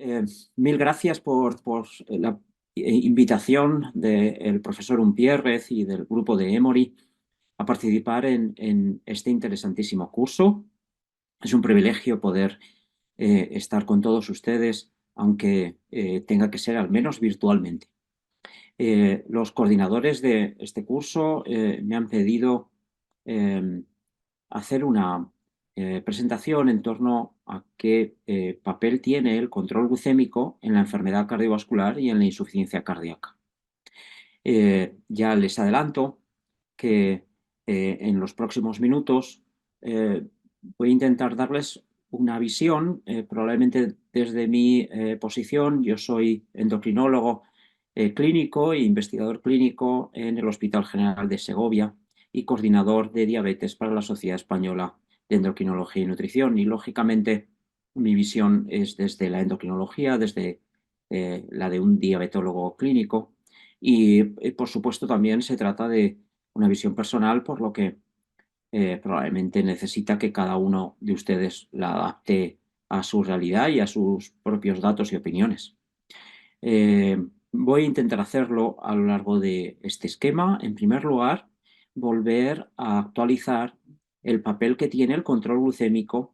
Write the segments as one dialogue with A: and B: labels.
A: Eh, Mil gracias por la invitación del profesor Umpierrez y del grupo de Emory a participar en este interesantísimo curso. Es un privilegio poder estar con todos ustedes, aunque tenga que ser al menos virtualmente. Los coordinadores de este curso me han pedido eh, hacer una presentación en torno a qué papel tiene el control glucémico en la enfermedad cardiovascular y en la insuficiencia cardíaca. Ya les adelanto que en los próximos minutos voy a intentar darles una visión, probablemente desde mi posición. Yo soy endocrinólogo clínico e investigador clínico en el Hospital General de Segovia y coordinador de diabetes para la Sociedad Española de Endocrinología y Nutrición. Y lógicamente mi visión es desde la endocrinología, desde la de un diabetólogo clínico. Y por supuesto también se trata de una visión personal, por lo que probablemente necesita que cada uno de ustedes la adapte a su realidad y a sus propios datos y opiniones. Voy a intentar hacerlo a lo largo de este esquema. En primer lugar, volver a actualizar el papel que tiene el control glucémico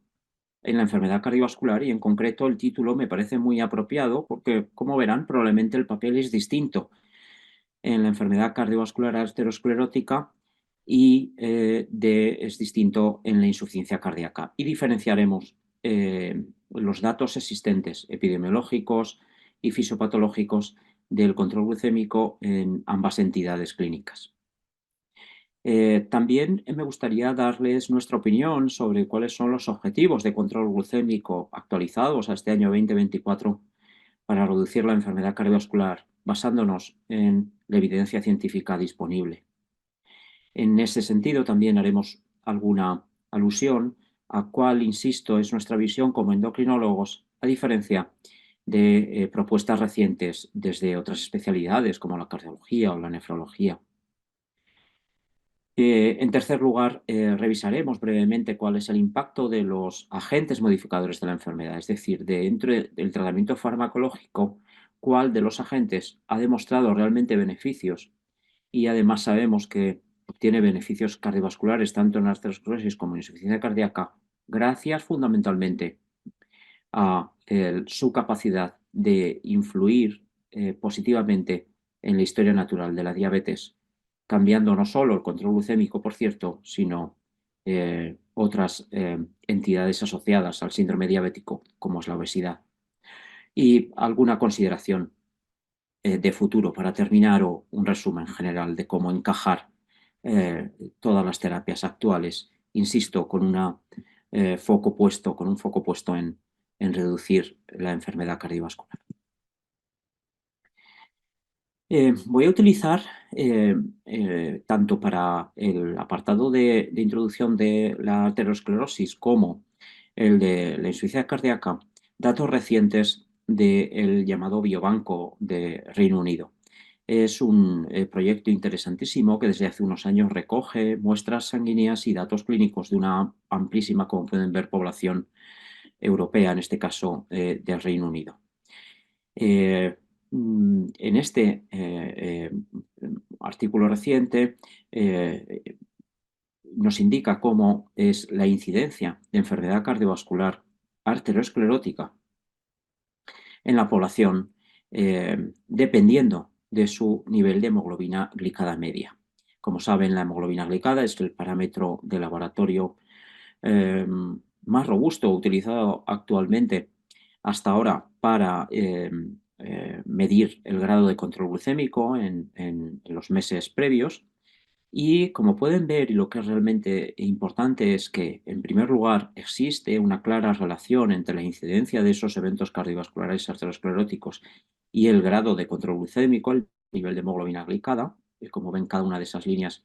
A: en la enfermedad cardiovascular, y en concreto el título me parece muy apropiado porque, como verán, probablemente el papel es distinto en la enfermedad cardiovascular arteriosclerótica y es distinto en la insuficiencia cardíaca. Y diferenciaremos los datos existentes epidemiológicos y fisiopatológicos del control glucémico en ambas entidades clínicas. También me gustaría darles nuestra opinión sobre cuáles son los objetivos de control glucémico actualizados a este año 2024 para reducir la enfermedad cardiovascular, basándonos en la evidencia científica disponible. En ese sentido, también haremos alguna alusión a cuál, insisto, es nuestra visión como endocrinólogos, a diferencia de propuestas recientes desde otras especialidades como la cardiología o la nefrología. En tercer lugar, revisaremos brevemente cuál es el impacto de los agentes modificadores de la enfermedad, es decir, dentro del tratamiento farmacológico, cuál de los agentes ha demostrado realmente beneficios, y además sabemos que obtiene beneficios cardiovasculares tanto en arteriosclerosis como en insuficiencia cardíaca, gracias fundamentalmente a su capacidad de influir positivamente en la historia natural de la diabetes, cambiando no solo el control glucémico, por cierto, sino otras entidades asociadas al síndrome diabético, como es la obesidad. Y alguna consideración de futuro para terminar, o un resumen general de cómo encajar todas las terapias actuales, insisto, con un foco puesto en reducir la enfermedad cardiovascular. Voy a utilizar, tanto para el apartado de introducción de la arteriosclerosis como el de la insuficiencia cardíaca, datos recientes del llamado Biobanco de Reino Unido. Es un proyecto interesantísimo que desde hace unos años recoge muestras sanguíneas y datos clínicos de una amplísima, como pueden ver, población europea, en este caso del Reino Unido. En este artículo reciente nos indica cómo es la incidencia de enfermedad cardiovascular arteriosclerótica en la población, dependiendo de su nivel de hemoglobina glicada media. Como saben, la hemoglobina glicada es el parámetro de laboratorio más robusto utilizado actualmente hasta ahora para medir el grado de control glucémico en los meses previos. Y como pueden ver, y lo que es realmente importante es que, en primer lugar, existe una clara relación entre la incidencia de esos eventos cardiovasculares arterioscleróticos y el grado de control glucémico, el nivel de hemoglobina glicada. Y como ven, cada una de esas líneas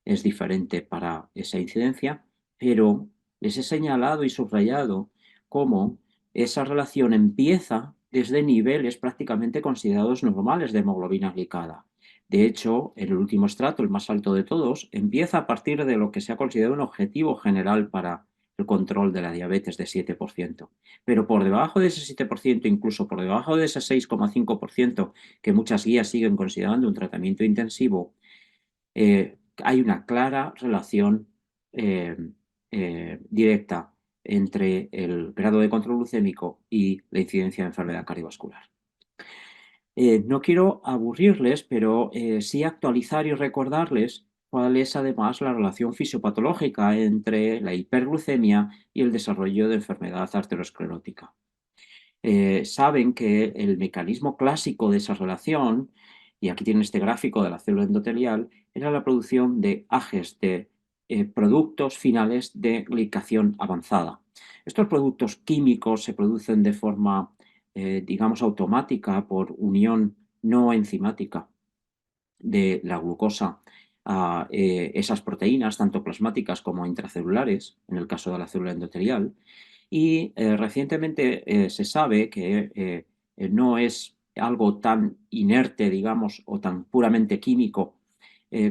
A: es diferente para esa incidencia, pero les he señalado y subrayado cómo esa relación empieza desde niveles prácticamente considerados normales de hemoglobina glicada. De hecho, el último estrato, el más alto de todos, empieza a partir de lo que se ha considerado un objetivo general para el control de la diabetes de 7%. Pero por debajo de ese 7%, incluso por debajo de ese 6,5% que muchas guías siguen considerando un tratamiento intensivo, hay una clara relación directa entre el grado de control glucémico y la incidencia de enfermedad cardiovascular. No quiero aburrirles, pero sí actualizar y recordarles cuál es además la relación fisiopatológica entre la hiperglucemia y el desarrollo de enfermedad arteriosclerótica. Saben que el mecanismo clásico de esa relación, y aquí tienen este gráfico de la célula endotelial, era la producción de AGEs, de productos finales de glicación avanzada. Estos productos químicos se producen de forma, digamos, automática por unión no enzimática de la glucosa a esas proteínas, tanto plasmáticas como intracelulares, en el caso de la célula endotelial. Y recientemente se sabe que no es algo tan inerte, digamos, o tan puramente químico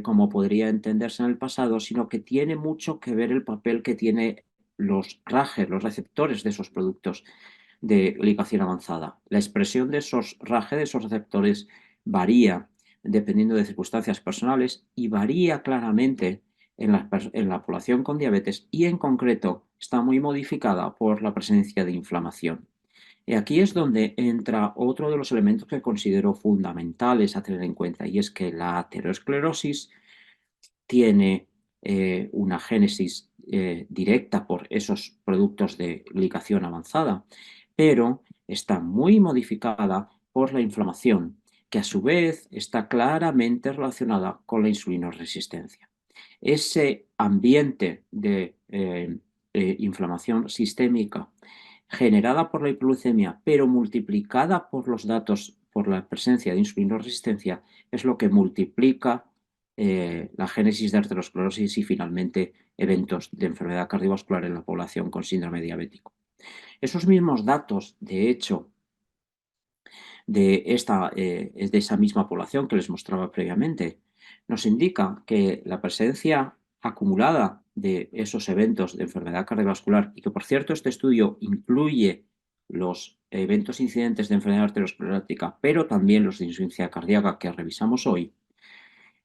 A: como podría entenderse en el pasado, sino que tiene mucho que ver el papel que tiene los RAGes, los receptores de esos productos de ligación avanzada. La expresión de esos RAGes, de esos receptores, varía dependiendo de circunstancias personales y varía claramente en la población con diabetes y en concreto está muy modificada por la presencia de inflamación. Y aquí es donde entra otro de los elementos que considero fundamentales a tener en cuenta y es que la aterosclerosis tiene una génesis directa por esos productos de glicación avanzada, pero está muy modificada por la inflamación, que a su vez está claramente relacionada con la insulinoresistencia. Ese ambiente de inflamación sistémica generada por la hipoglucemia, pero multiplicada por los datos, por la presencia de insulinoresistencia, es lo que multiplica la génesis de arteriosclerosis y finalmente eventos de enfermedad cardiovascular en la población con síndrome diabético. Esos mismos datos, de hecho, de esa misma población que les mostraba previamente, nos indica que la presencia acumulada de esos eventos de enfermedad cardiovascular, y que por cierto este estudio incluye los eventos incidentes de enfermedad arteriosclerótica, pero también los de insuficiencia cardíaca que revisamos hoy,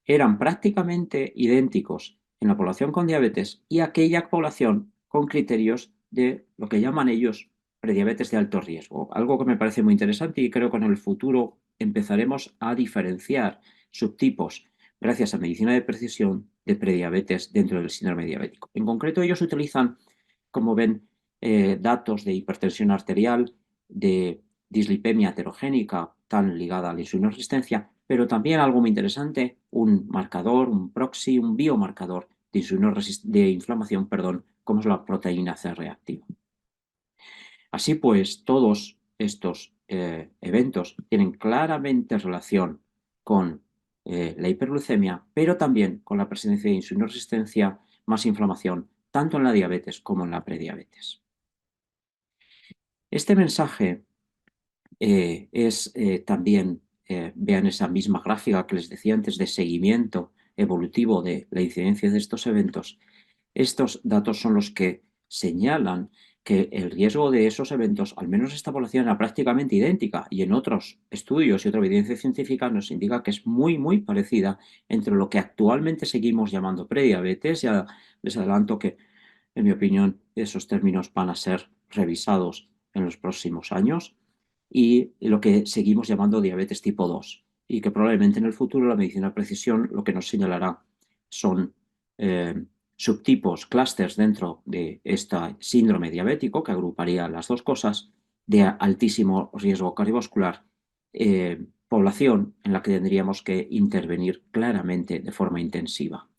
A: eran prácticamente idénticos en la población con diabetes y aquella población con criterios de lo que llaman ellos prediabetes de alto riesgo. Algo que me parece muy interesante y creo que en el futuro empezaremos a diferenciar subtipos, gracias a medicina de precisión, de prediabetes dentro del síndrome diabético. En concreto, ellos utilizan, como ven, datos de hipertensión arterial, de dislipemia heterogénica tan ligada a la insulinoresistencia, pero también algo muy interesante, un marcador, un proxy, un biomarcador de inflamación, perdón, como es la proteína C reactiva. Así pues, todos estos eventos tienen claramente relación con la hiperglucemia, pero también con la presencia de insulinoresistencia más inflamación, tanto en la diabetes como en la prediabetes. Este mensaje es también, vean esa misma gráfica que les decía antes de seguimiento evolutivo de la incidencia de estos eventos. Estos datos son los que señalan que el riesgo de esos eventos, al menos esta población, era prácticamente idéntica y en otros estudios y otra evidencia científica nos indica que es muy, muy parecida entre lo que actualmente seguimos llamando prediabetes. Ya les adelanto que, en mi opinión, esos términos van a ser revisados en los próximos años y lo que seguimos llamando diabetes tipo 2 y que probablemente en el futuro la medicina de precisión lo que nos señalará son subtipos, clústeres dentro de este síndrome diabético que agruparía las dos cosas de altísimo riesgo cardiovascular, población en la que tendríamos que intervenir claramente de forma intensiva.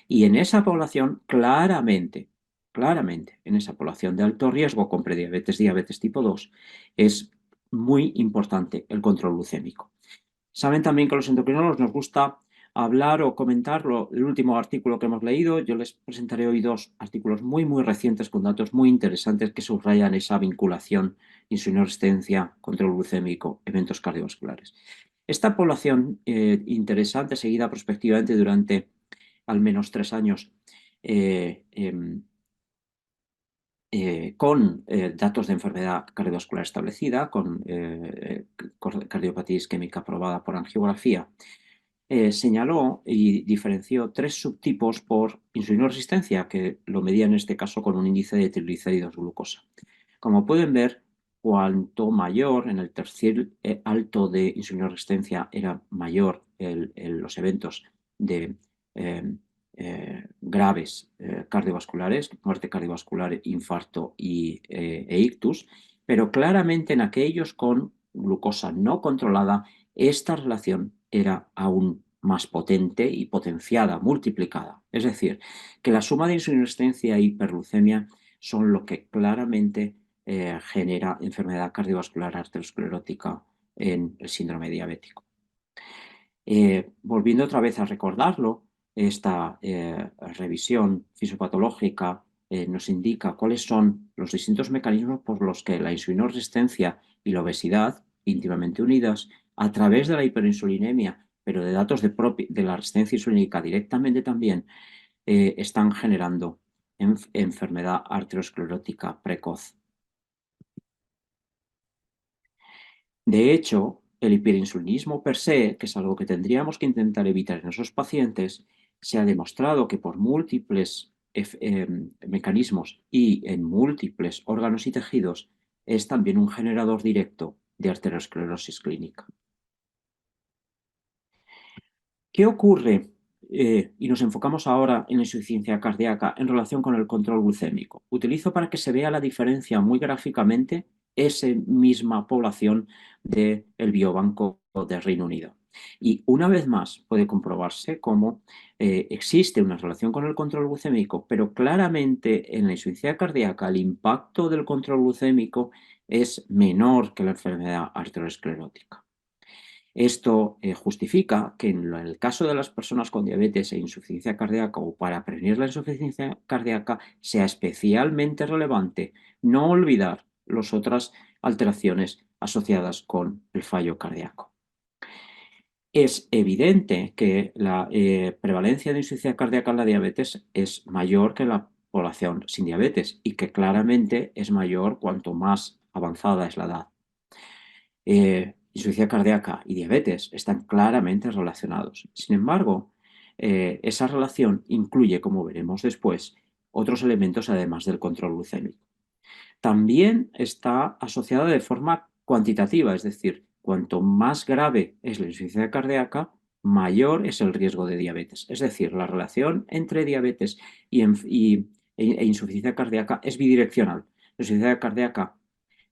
A: Y en esa población, claramente, en esa población de alto riesgo con prediabetes, diabetes tipo 2, es muy importante el control glucémico. Saben también que a los endocrinólogos nos gusta hablar o comentar el último artículo que hemos leído. Yo les presentaré hoy dos artículos muy, muy recientes con datos muy interesantes que subrayan esa vinculación insulinoresistencia, control glucémico, eventos cardiovasculares. Esta población interesante, seguida prospectivamente durante al menos 3 años, con datos de enfermedad cardiovascular establecida, con cardiopatía isquémica probada por angiografía, señaló y diferenció 3 subtipos por insulinoresistencia, que lo medía en este caso con un índice de triglicéridos glucosa. Como pueden ver, cuanto mayor en el tercer alto de insulinoresistencia era mayor los eventos de graves cardiovasculares, muerte cardiovascular, infarto e ictus, pero claramente en aquellos con glucosa no controlada, esta relación era aún más potente y potenciada, multiplicada. Es decir, que la suma de insulinoresistencia e hiperglucemia son lo que claramente genera enfermedad cardiovascular arteriosclerótica en el síndrome diabético. Volviendo otra vez a recordarlo, esta revisión fisiopatológica nos indica cuáles son los distintos mecanismos por los que la insulinoresistencia y la obesidad, íntimamente unidas, a través de la hiperinsulinemia, pero de datos de la resistencia insulínica directamente también, están generando enfermedad arteriosclerótica precoz. De hecho, el hiperinsulinismo per se, que es algo que tendríamos que intentar evitar en esos pacientes, se ha demostrado que por múltiples mecanismos y en múltiples órganos y tejidos es también un generador directo de arteriosclerosis clínica. ¿Qué ocurre? Y nos enfocamos ahora en la insuficiencia cardíaca en relación con el control glucémico. Utilizo para que se vea la diferencia muy gráficamente esa misma población del biobanco de Reino Unido. Y una vez más puede comprobarse cómo existe una relación con el control glucémico, pero claramente en la insuficiencia cardíaca el impacto del control glucémico es menor que la enfermedad arteriosclerótica. Esto justifica que en el caso de las personas con diabetes e insuficiencia cardíaca o para prevenir la insuficiencia cardíaca sea especialmente relevante no olvidar las otras alteraciones asociadas con el fallo cardíaco. Es evidente que la prevalencia de insuficiencia cardíaca en la diabetes es mayor que la población sin diabetes y que claramente es mayor cuanto más avanzada es la edad. Insuficiencia cardíaca y diabetes están claramente relacionados. Sin embargo, esa relación incluye, como veremos después, otros elementos además del control glucémico. También está asociada de forma cuantitativa, es decir, cuanto más grave es la insuficiencia cardíaca, mayor es el riesgo de diabetes. Es decir, la relación entre diabetes e insuficiencia cardíaca es bidireccional. La insuficiencia cardíaca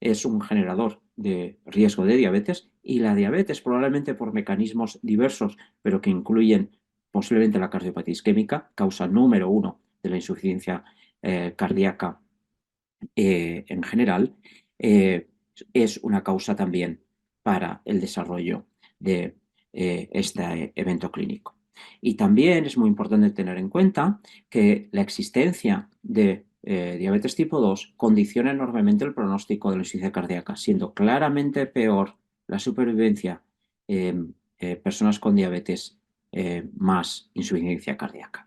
A: es un generador de riesgo de diabetes y la diabetes probablemente por mecanismos diversos, pero que incluyen posiblemente la cardiopatía isquémica, causa número 1 de la insuficiencia cardíaca en general, es una causa también para el desarrollo de este evento clínico. Y también es muy importante tener en cuenta que la existencia de diabetes tipo 2 condiciona enormemente el pronóstico de la insuficiencia cardíaca, siendo claramente peor la supervivencia en personas con diabetes más insuficiencia cardíaca.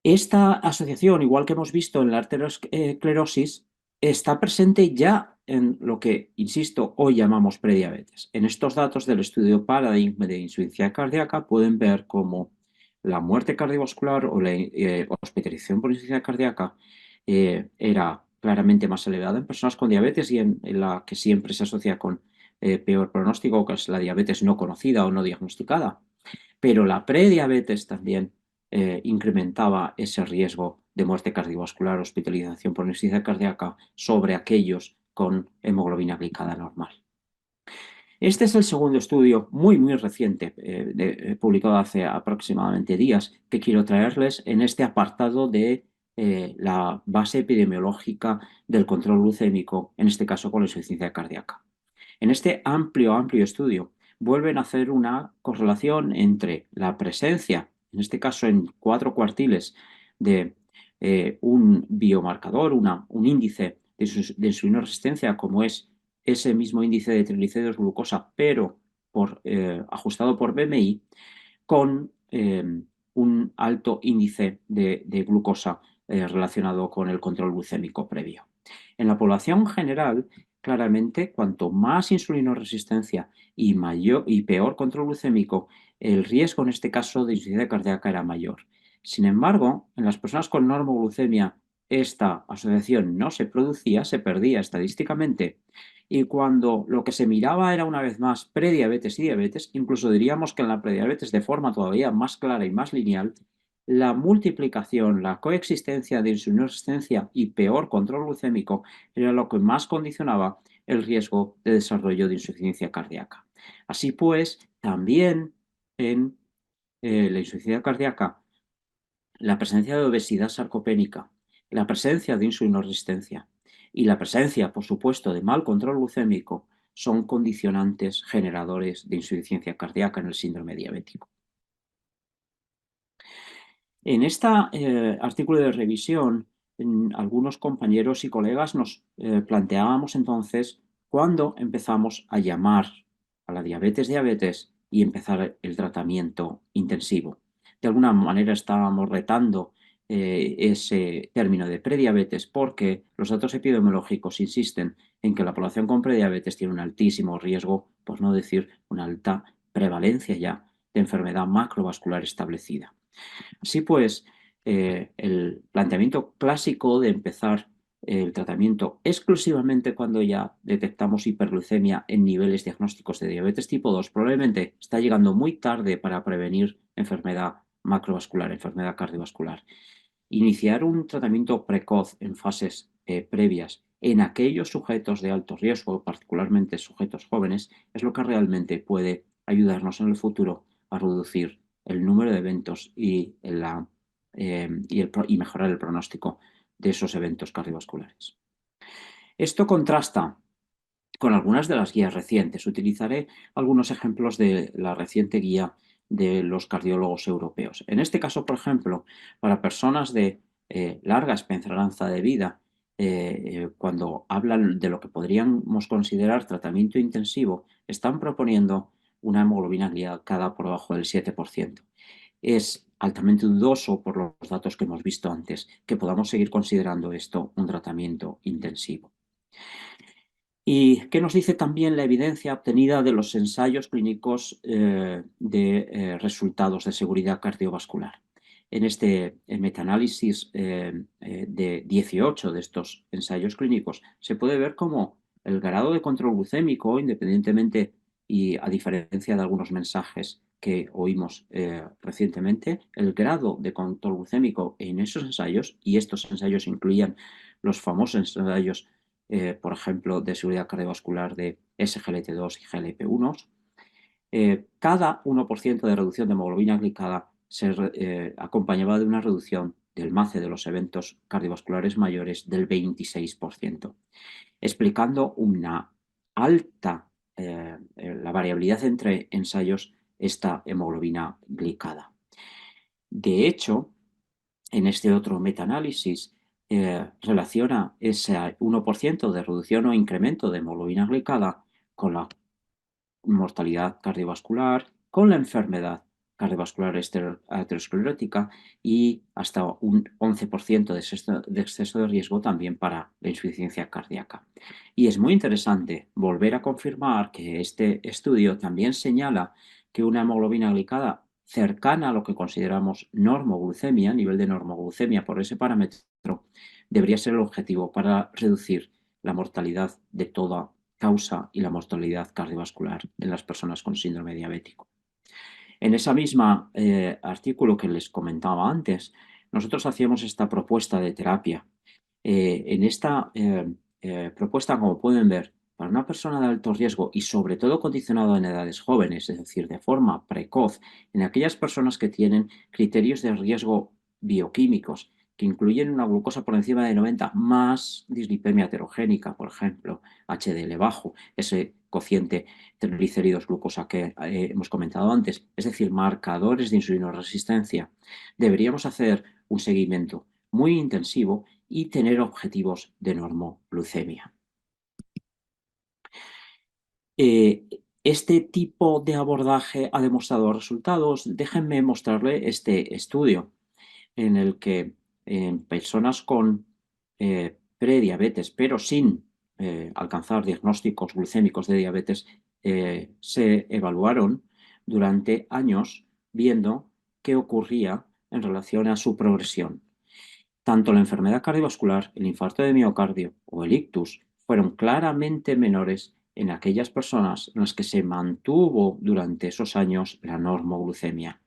A: Esta asociación, igual que hemos visto en la arteriosclerosis, está presente ya en lo que, insisto, hoy llamamos prediabetes. En estos datos del estudio Paradigm de insuficiencia cardíaca pueden ver cómo la muerte cardiovascular o la hospitalización por insuficiencia cardíaca era claramente más elevada en personas con diabetes y en la que siempre se asocia con peor pronóstico, que es la diabetes no conocida o no diagnosticada. Pero la prediabetes también incrementaba ese riesgo de muerte cardiovascular, hospitalización por insuficiencia cardíaca sobre aquellos con hemoglobina glicada normal. Este es el segundo estudio muy reciente, publicado hace aproximadamente días, que quiero traerles en este apartado de la base epidemiológica del control glucémico, en este caso con la insuficiencia cardíaca. En este amplio estudio vuelven a hacer una correlación entre la presencia, en este caso en 4 cuartiles, de un biomarcador, un índice de insulinoresistencia, como es ese mismo índice de triglicéridos glucosa, pero ajustado por BMI, con un alto índice de glucosa relacionado con el control glucémico previo. En la población general, claramente, cuanto más insulinoresistencia y peor control glucémico, el riesgo en este caso de insuficiencia cardíaca era mayor. Sin embargo, en las personas con normoglucemia esta asociación no se producía, se perdía estadísticamente, y cuando lo que se miraba era una vez más prediabetes y diabetes, incluso diríamos que en la prediabetes de forma todavía más clara y más lineal, la multiplicación, la coexistencia de insulinoresistencia y peor control glucémico era lo que más condicionaba el riesgo de desarrollo de insuficiencia cardíaca. Así pues, también en la insuficiencia cardíaca, la presencia de obesidad sarcopénica, la presencia de insulinoresistencia y la presencia, por supuesto, de mal control glucémico son condicionantes generadores de insuficiencia cardíaca en el síndrome diabético. En este artículo de revisión, algunos compañeros y colegas nos planteábamos entonces cuándo empezamos a llamar a la diabetes y empezar el tratamiento intensivo. De alguna manera estábamos retando ese término de prediabetes porque los datos epidemiológicos insisten en que la población con prediabetes tiene un altísimo riesgo, por no decir una alta prevalencia ya, de enfermedad macrovascular establecida. Así pues, el planteamiento clásico de empezar el tratamiento exclusivamente cuando ya detectamos hiperglucemia en niveles diagnósticos de diabetes tipo 2 probablemente está llegando muy tarde para prevenir enfermedad macrovascular, enfermedad cardiovascular. Iniciar un tratamiento precoz en fases previas en aquellos sujetos de alto riesgo, particularmente sujetos jóvenes, es lo que realmente puede ayudarnos en el futuro a reducir el número de eventos y mejorar el pronóstico de esos eventos cardiovasculares. Esto contrasta con algunas de las guías recientes. Utilizaré algunos ejemplos de la reciente guía de los cardiólogos europeos. En este caso, por ejemplo, para personas de larga esperanza de vida, cuando hablan de lo que podríamos considerar tratamiento intensivo, están proponiendo una hemoglobina glicada por debajo del 7%. Es altamente dudoso, por los datos que hemos visto antes, que podamos seguir considerando esto un tratamiento intensivo. ¿Y qué nos dice también la evidencia obtenida de los ensayos clínicos de resultados de seguridad cardiovascular? En este metaanálisis de 18 de estos ensayos clínicos se puede ver cómo el grado de control glucémico, independientemente y a diferencia de algunos mensajes que oímos recientemente, el grado de control glucémico en esos ensayos, y estos ensayos incluían los famosos ensayos por ejemplo, de seguridad cardiovascular de SGLT2 y GLP-1, cada 1% de reducción de hemoglobina glicada se acompañaba de una reducción del MACE de los eventos cardiovasculares mayores del 26%, explicando una alta la variabilidad entre ensayos esta hemoglobina glicada. De hecho, en este otro metaanálisis relaciona ese 1% de reducción o incremento de hemoglobina glicada con la mortalidad cardiovascular, con la enfermedad cardiovascular aterosclerótica y hasta un 11% de exceso de riesgo también para la insuficiencia cardíaca. Y es muy interesante volver a confirmar que este estudio también señala que una hemoglobina glicada cercana a lo que consideramos normoglucemia, nivel de normoglucemia por ese parámetro, debería ser el objetivo para reducir la mortalidad de toda causa y la mortalidad cardiovascular en las personas con síndrome diabético. En ese mismo artículo que les comentaba antes, nosotros hacíamos esta propuesta de terapia. En esta propuesta, como pueden ver, para una persona de alto riesgo y sobre todo condicionado en edades jóvenes, es decir, de forma precoz, en aquellas personas que tienen criterios de riesgo bioquímicos que incluyen una glucosa por encima de 90 más dislipemia heterogénica, por ejemplo, HDL bajo, ese cociente triglicéridos glucosa que hemos comentado antes, es decir, marcadores de insulinoresistencia, deberíamos hacer un seguimiento muy intensivo y tener objetivos de normoglucemia. Este tipo de abordaje ha demostrado resultados. Déjenme mostrarle este estudio en el que en personas con prediabetes, pero sin alcanzar diagnósticos glucémicos de diabetes, se evaluaron durante años viendo qué ocurría en relación a su progresión. Tanto la enfermedad cardiovascular, el infarto de miocardio o el ictus fueron claramente menores en aquellas personas en las que se mantuvo durante esos años la normoglucemia.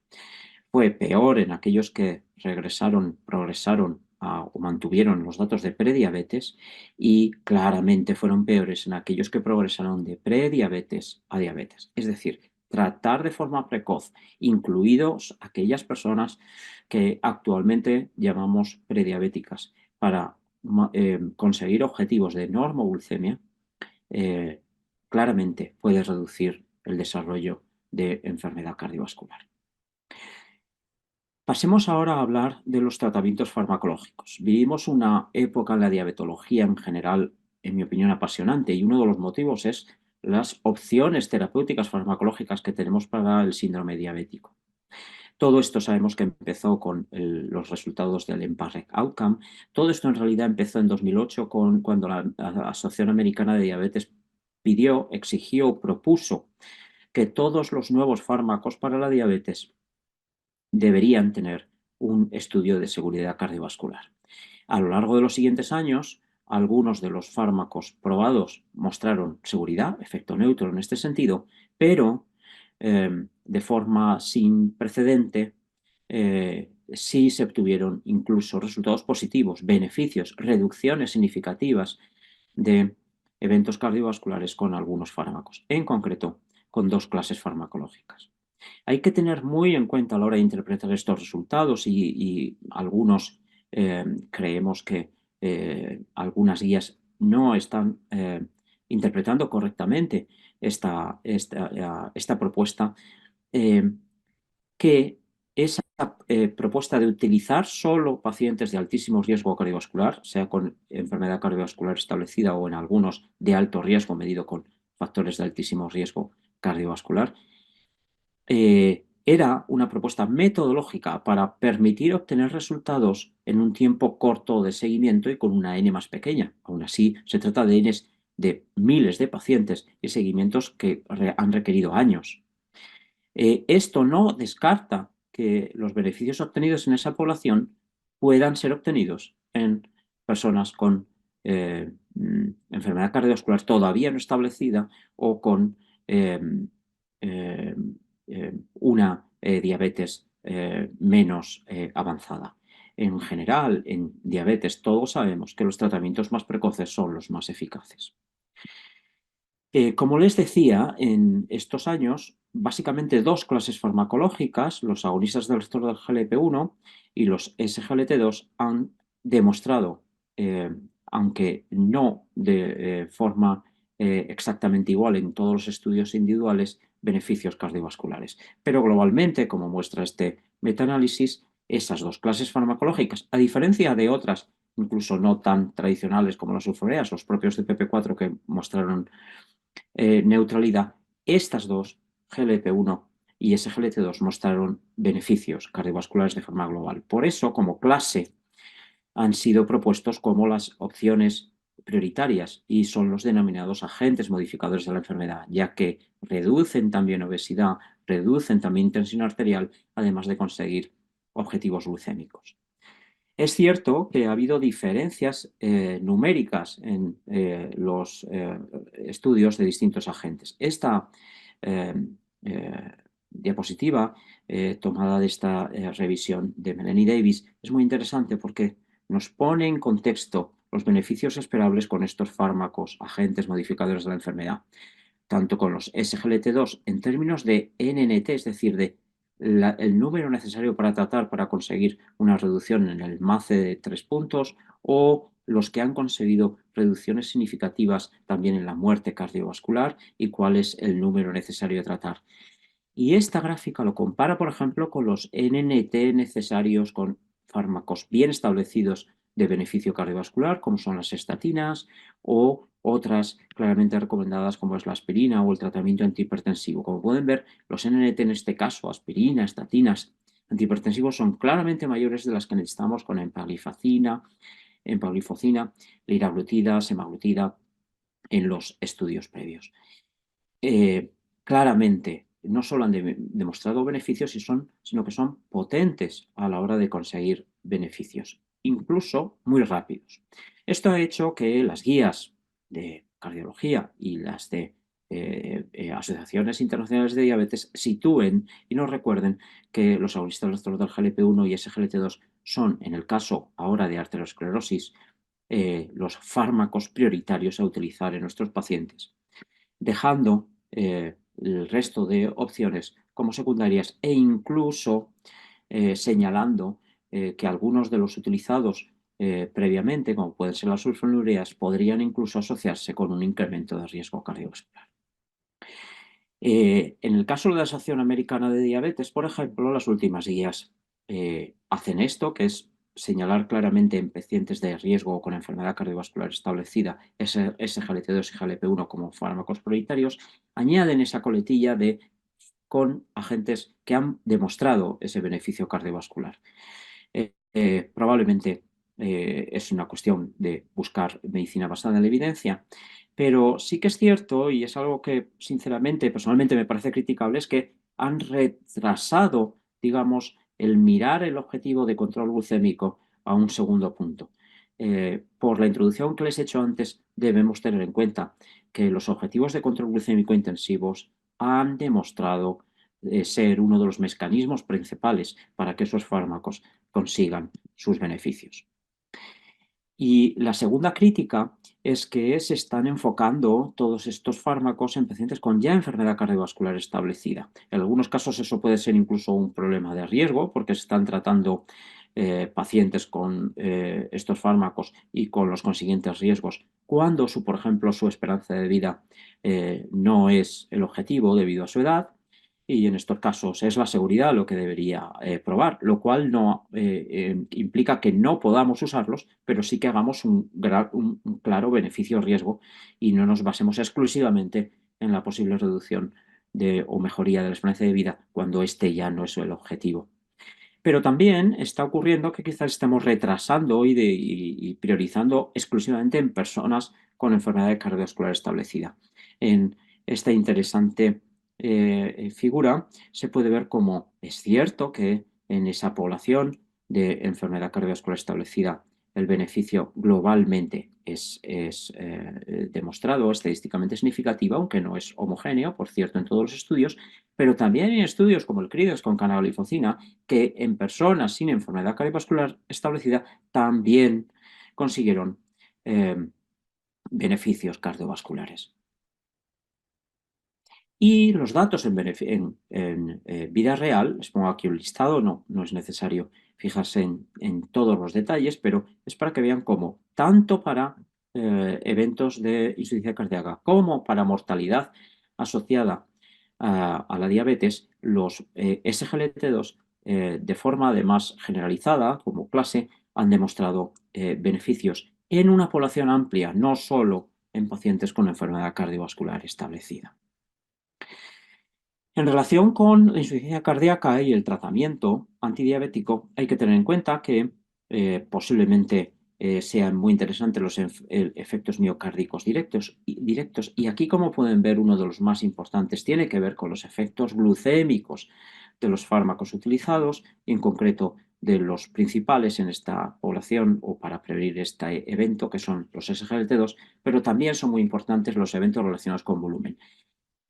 A: Fue peor en aquellos que progresaron o mantuvieron los datos de prediabetes, y claramente fueron peores en aquellos que progresaron de prediabetes a diabetes. Es decir, tratar de forma precoz, incluidos aquellas personas que actualmente llamamos prediabéticas, para conseguir objetivos de normoglucemia, eh, claramente puede reducir el desarrollo de enfermedad cardiovascular. Pasemos ahora a hablar de los tratamientos farmacológicos. Vivimos una época en la diabetología en general, en mi opinión, apasionante, y uno de los motivos es las opciones terapéuticas farmacológicas que tenemos para el síndrome diabético. Todo esto sabemos que empezó con los resultados del EMPA-REG Outcome. Todo esto en realidad empezó en 2008 cuando la Asociación Americana de Diabetes pidió, exigió, propuso que todos los nuevos fármacos para la diabetes deberían tener un estudio de seguridad cardiovascular. A lo largo de los siguientes años, algunos de los fármacos probados mostraron seguridad, efecto neutro en este sentido, pero de forma sin precedente sí se obtuvieron incluso resultados positivos, beneficios, reducciones significativas de eventos cardiovasculares con algunos fármacos, en concreto con dos clases farmacológicas. Hay que tener muy en cuenta a la hora de interpretar estos resultados, y algunos creemos que algunas guías no están interpretando correctamente esta propuesta, que esa propuesta de utilizar solo pacientes de altísimo riesgo cardiovascular, sea con enfermedad cardiovascular establecida o en algunos de alto riesgo medido con factores de altísimo riesgo cardiovascular, era una propuesta metodológica para permitir obtener resultados en un tiempo corto de seguimiento y con una N más pequeña. Aún así, se trata de Ns de miles de pacientes y seguimientos que han requerido años. Esto no descarta que los beneficios obtenidos en esa población puedan ser obtenidos en personas con enfermedad cardiovascular todavía no establecida o con eh, eh, una diabetes menos avanzada. En general, en diabetes todos sabemos que los tratamientos más precoces son los más eficaces. Como les decía, en estos años, básicamente dos clases farmacológicas, los agonistas del receptor del GLP-1 y los SGLT2, han demostrado, aunque no de forma exactamente igual en todos los estudios individuales, beneficios cardiovasculares. Pero globalmente, como muestra este metaanálisis, esas dos clases farmacológicas, a diferencia de otras, incluso no tan tradicionales como las sulforeas, los propios de PP4 que mostraron neutralidad, estas dos, GLP-1 y SGLT2, mostraron beneficios cardiovasculares de forma global. Por eso, como clase, han sido propuestos como las opciones prioritarias y son los denominados agentes modificadores de la enfermedad, ya que reducen también obesidad, reducen también tensión arterial, además de conseguir objetivos glucémicos. Es cierto que ha habido diferencias numéricas en los estudios de distintos agentes. Esta eh, eh, diapositiva tomada de esta revisión de Melanie Davis es muy interesante porque nos pone en contexto los beneficios esperables con estos fármacos, agentes modificadores de la enfermedad, tanto con los SGLT2 en términos de NNT, es decir, de el número necesario para tratar para conseguir una reducción en el MACE de 3 puntos, o los que han conseguido reducciones significativas también en la muerte cardiovascular y cuál es el número necesario de tratar. Y esta gráfica lo compara, por ejemplo, con los NNT necesarios con fármacos bien establecidos de beneficio cardiovascular, como son las estatinas, o otras claramente recomendadas como es la aspirina o el tratamiento antihipertensivo. Como pueden ver, los NNT en este caso, aspirina, estatinas, antihipertensivos, son claramente mayores de las que necesitamos con empagliflozina, liraglutida, semaglutida en los estudios previos. Claramente, no solo han demostrado beneficios, sino que son potentes a la hora de conseguir beneficios, incluso muy rápidos. Esto ha hecho que las guías de cardiología y las de asociaciones internacionales de diabetes sitúen y nos recuerden que los agonistas receptores del GLP-1 y SGLT2 son, en el caso ahora de arteriosclerosis, los fármacos prioritarios a utilizar en nuestros pacientes, dejando el resto de opciones como secundarias e incluso señalando que algunos de los utilizados previamente, como pueden ser las sulfonilureas, podrían incluso asociarse con un incremento de riesgo cardiovascular. En el caso de la Asociación Americana de Diabetes, por ejemplo, las últimas guías hacen esto, que es señalar claramente en pacientes de riesgo con enfermedad cardiovascular establecida SGLT2 y GLP-1 como fármacos prioritarios, añaden esa coletilla con agentes que han demostrado ese beneficio cardiovascular. Probablemente es una cuestión de buscar medicina basada en la evidencia, pero sí que es cierto, y es algo que sinceramente, personalmente me parece criticable, es que han retrasado, digamos, el mirar el objetivo de control glucémico a un segundo punto. Por la introducción que les he hecho antes, debemos tener en cuenta que los objetivos de control glucémico intensivos han demostrado ser uno de los mecanismos principales para que esos fármacos consigan sus beneficios. Y la segunda crítica es que se están enfocando todos estos fármacos en pacientes con ya enfermedad cardiovascular establecida. En algunos casos eso puede ser incluso un problema de riesgo porque se están tratando pacientes con estos fármacos y con los consiguientes riesgos cuando, por ejemplo, su esperanza de vida no es el objetivo debido a su edad. Y en estos casos es la seguridad lo que debería probar, lo cual no implica que no podamos usarlos, pero sí que hagamos un claro beneficio-riesgo y no nos basemos exclusivamente en la posible reducción o mejoría de la esperanza de vida cuando este ya no es el objetivo. Pero también está ocurriendo que quizás estemos retrasando y priorizando exclusivamente en personas con enfermedad cardiovascular establecida. En esta interesante figura se puede ver cómo es cierto que en esa población de enfermedad cardiovascular establecida el beneficio globalmente es demostrado, estadísticamente significativo, aunque no es homogéneo, por cierto, en todos los estudios, pero también en estudios como el CRIDES con canagliflozina, que en personas sin enfermedad cardiovascular establecida también consiguieron beneficios cardiovasculares. Y los datos en vida real, les pongo aquí un listado, no es necesario fijarse en todos los detalles, pero es para que vean cómo, tanto para eventos de insuficiencia cardíaca como para mortalidad asociada a la diabetes, los SGLT2 de forma además generalizada, como clase, han demostrado beneficios en una población amplia, no solo en pacientes con enfermedad cardiovascular establecida. En relación con la insuficiencia cardíaca y el tratamiento antidiabético, hay que tener en cuenta que posiblemente sean muy interesantes los efectos miocárdicos directos. Y aquí, como pueden ver, uno de los más importantes tiene que ver con los efectos glucémicos de los fármacos utilizados, y en concreto de los principales en esta población o para prevenir este evento, que son los SGLT2, pero también son muy importantes los eventos relacionados con volumen.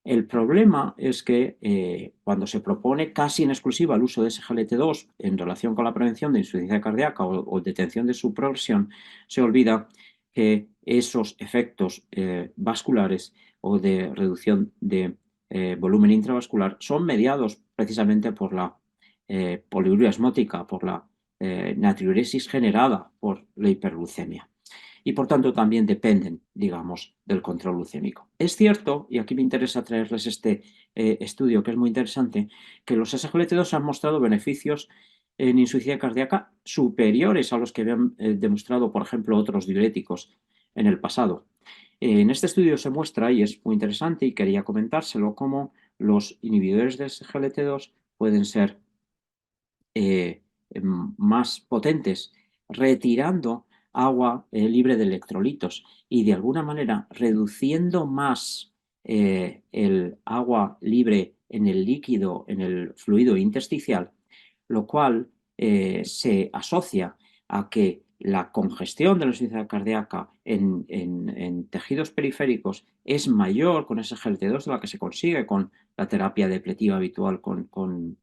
A: El problema es que cuando se propone casi en exclusiva el uso de SGLT2 en relación con la prevención de insuficiencia cardíaca o detención de su progresión, se olvida que esos efectos vasculares o de reducción de volumen intravascular son mediados precisamente por la poliuria osmótica, por la natriuresis generada por la hiperglucemia y por tanto también dependen, digamos, del control glucémico. Es cierto, y aquí me interesa traerles este estudio que es muy interesante, que los SGLT2 han mostrado beneficios en insuficiencia cardíaca superiores a los que habían demostrado, por ejemplo, otros diuréticos en el pasado. En este estudio se muestra, y es muy interesante y quería comentárselo, cómo los inhibidores de SGLT2 pueden ser más potentes, retirando agua libre de electrolitos y de alguna manera reduciendo más el agua libre en el líquido, en el fluido intersticial, lo cual se asocia a que la congestión de la insuficiencia cardíaca en tejidos periféricos es mayor con ese GLT2 de la que se consigue con la terapia depletiva habitual con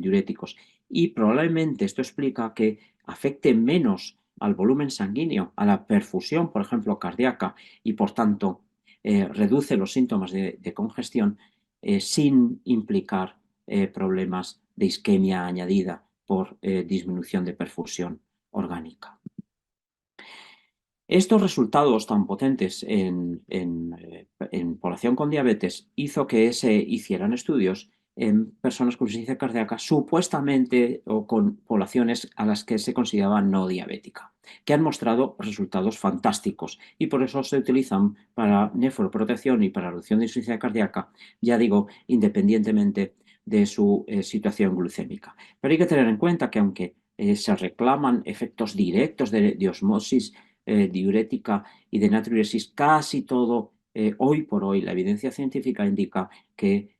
A: diuréticos. Y probablemente esto explica que afecte menos al volumen sanguíneo, a la perfusión, por ejemplo, cardíaca, y por tanto reduce los síntomas de congestión sin implicar problemas de isquemia añadida por disminución de perfusión orgánica. Estos resultados tan potentes en población con diabetes hizo que se hicieran estudios en personas con insuficiencia cardíaca supuestamente o con poblaciones a las que se consideraba no diabética, que han mostrado resultados fantásticos y por eso se utilizan para nefroprotección y para reducción de insuficiencia cardíaca, ya digo, independientemente de su situación glucémica. Pero hay que tener en cuenta que aunque se reclaman efectos directos de osmosis diurética y de natriuresis, casi todo, hoy por hoy, la evidencia científica indica que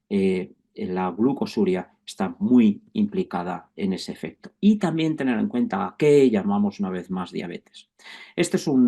A: la glucosuria está muy implicada en ese efecto. Y también tener en cuenta a qué llamamos una vez más diabetes.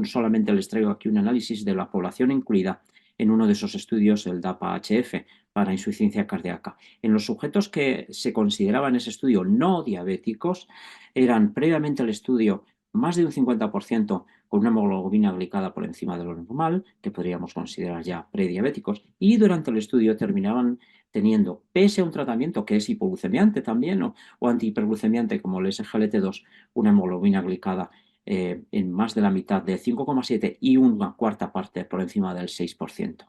A: Solamente les traigo aquí un análisis de la población incluida en uno de esos estudios, el DAPA-HF, para insuficiencia cardíaca. En los sujetos que se consideraban en ese estudio no diabéticos, eran previamente al estudio más de un 50% con una hemoglobina glicada por encima de lo normal, que podríamos considerar ya prediabéticos, y durante el estudio terminaban teniendo, pese a un tratamiento que es hipoglucemiante también o antihiperglucemiante como el SGLT2, una hemoglobina glicada en más de la mitad de 5,7 y una cuarta parte por encima del 6%.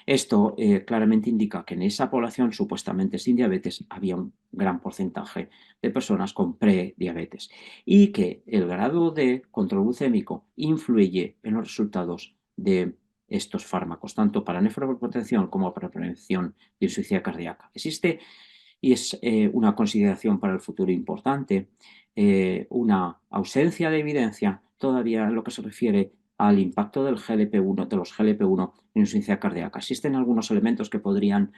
A: Esto claramente indica que en esa población supuestamente sin diabetes había un gran porcentaje de personas con prediabetes y que el grado de control glucémico influye en los resultados de estos fármacos, tanto para nefroprotección como para prevención de insuficiencia cardíaca. Existe, y es una consideración para el futuro importante, una ausencia de evidencia todavía en lo que se refiere al impacto del GLP-1, de los GLP-1 en insuficiencia cardíaca. Existen algunos elementos que podrían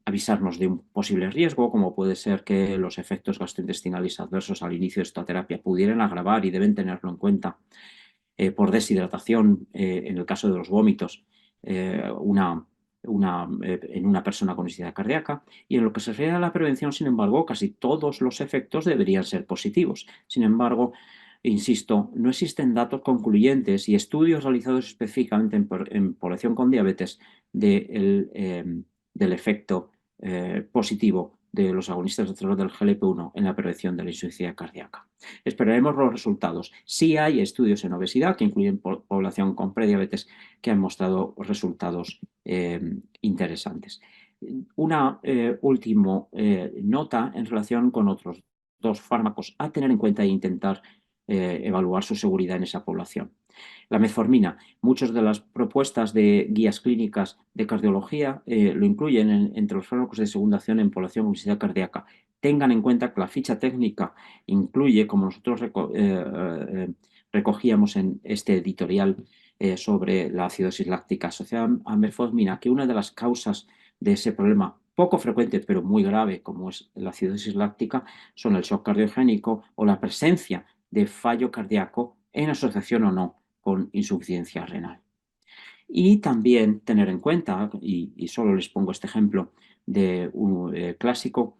A: avisarnos de un posible riesgo, como puede ser que los efectos gastrointestinales adversos al inicio de esta terapia pudieran agravar y deben tenerlo en cuenta por deshidratación en el caso de los vómitos, en una persona con insuficiencia cardíaca. Y en lo que se refiere a la prevención, sin embargo, casi todos los efectos deberían ser positivos. Sin embargo, insisto, no existen datos concluyentes y estudios realizados específicamente en población con diabetes del efecto positivo de los agonistas receptores del GLP-1 en la prevención de la insuficiencia cardíaca. Esperaremos los resultados. Sí hay estudios en obesidad que incluyen población con prediabetes que han mostrado resultados interesantes. Una última nota en relación con otros dos fármacos a tener en cuenta e intentar evaluar su seguridad en esa población. La metformina, muchas de las propuestas de guías clínicas de cardiología lo incluyen entre los fármacos de segunda acción en población con obesidad cardíaca. Tengan en cuenta que la ficha técnica incluye, como nosotros recogíamos en este editorial sobre la acidosis láctica asociada a metformina, que una de las causas de ese problema poco frecuente pero muy grave como es la acidosis láctica son el shock cardiogénico o la presencia de fallo cardíaco en asociación o no con insuficiencia renal. Y también tener en cuenta, y solo les pongo este ejemplo de un clásico,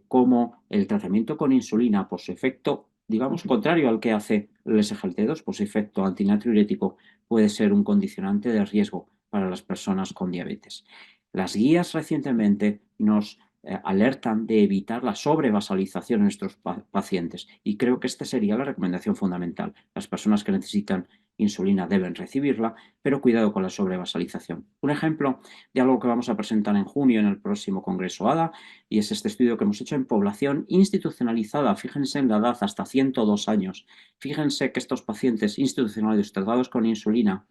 A: cómo el tratamiento con insulina por su efecto, digamos, contrario al que hace el SGLT2, por su efecto antinatriurético, puede ser un condicionante de riesgo para las personas con diabetes. Las guías recientemente nos alertan de evitar la sobrevasalización en nuestros pacientes y creo que esta sería la recomendación fundamental. Las personas que necesitan insulina deben recibirla, pero cuidado con la sobrevasalización. Un ejemplo de algo que vamos a presentar en junio en el próximo Congreso ADA, y es este estudio que hemos hecho en población institucionalizada. Fíjense en la edad, hasta 102 años. Fíjense que estos pacientes institucionalizados tratados con insulina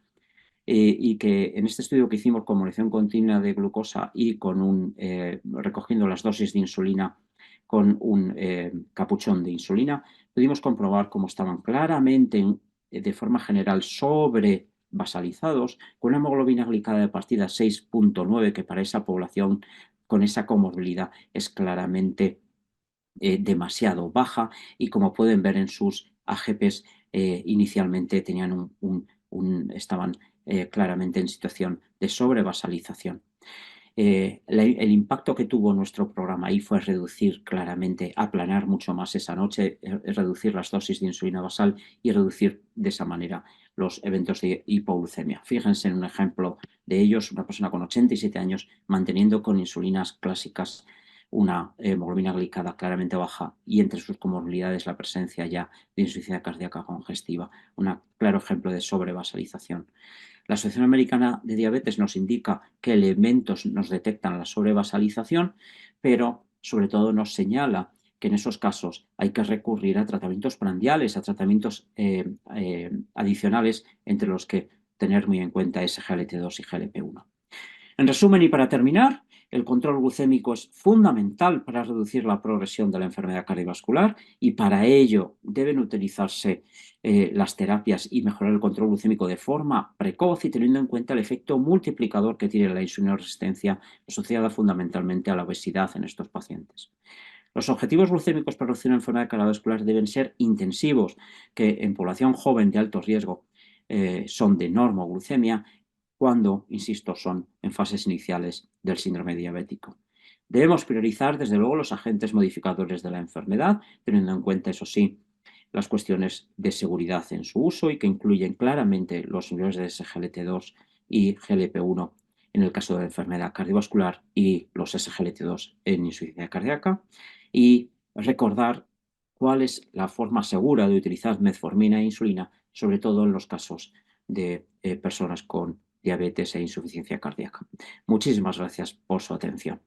A: y que en este estudio que hicimos con monitorización continua de glucosa y con recogiendo las dosis de insulina con un capuchón de insulina, pudimos comprobar cómo estaban claramente de forma general sobrevasalizados, con una hemoglobina glicada de partida 6,9, que para esa población con esa comorbilidad es claramente demasiado baja, y como pueden ver en sus AGPs, inicialmente tenían estaban claramente en situación de sobrevasalización. El impacto que tuvo nuestro programa ahí fue reducir claramente, aplanar mucho más esa noche, reducir las dosis de insulina basal y reducir de esa manera los eventos de hipoglucemia. Fíjense en un ejemplo de ellos, una persona con 87 años manteniendo con insulinas clásicas una hemoglobina glicada claramente baja, y entre sus comorbilidades la presencia ya de insuficiencia cardíaca congestiva, un claro ejemplo de sobrevasalización. La Asociación Americana de Diabetes nos indica qué elementos nos detectan la sobrevasalización, pero sobre todo nos señala que en esos casos hay que recurrir a tratamientos prandiales, a tratamientos adicionales, entre los que tener muy en cuenta SGLT2 y GLP-1. En resumen, y para terminar, el control glucémico es fundamental para reducir la progresión de la enfermedad cardiovascular, y para ello deben utilizarse las terapias y mejorar el control glucémico de forma precoz, y teniendo en cuenta el efecto multiplicador que tiene la insulinoresistencia asociada fundamentalmente a la obesidad en estos pacientes. Los objetivos glucémicos para reducir la enfermedad cardiovascular deben ser intensivos, que en población joven de alto riesgo son de normoglucemia, cuando, insisto, son en fases iniciales del síndrome diabético. Debemos priorizar, desde luego, los agentes modificadores de la enfermedad, teniendo en cuenta, eso sí, las cuestiones de seguridad en su uso, y que incluyen claramente los niveles de SGLT2 y GLP-1 en el caso de la enfermedad cardiovascular y los SGLT2 en insuficiencia cardíaca, y recordar cuál es la forma segura de utilizar metformina e insulina, sobre todo en los casos de personas con diabetes e insuficiencia cardíaca. Muchísimas gracias por su atención.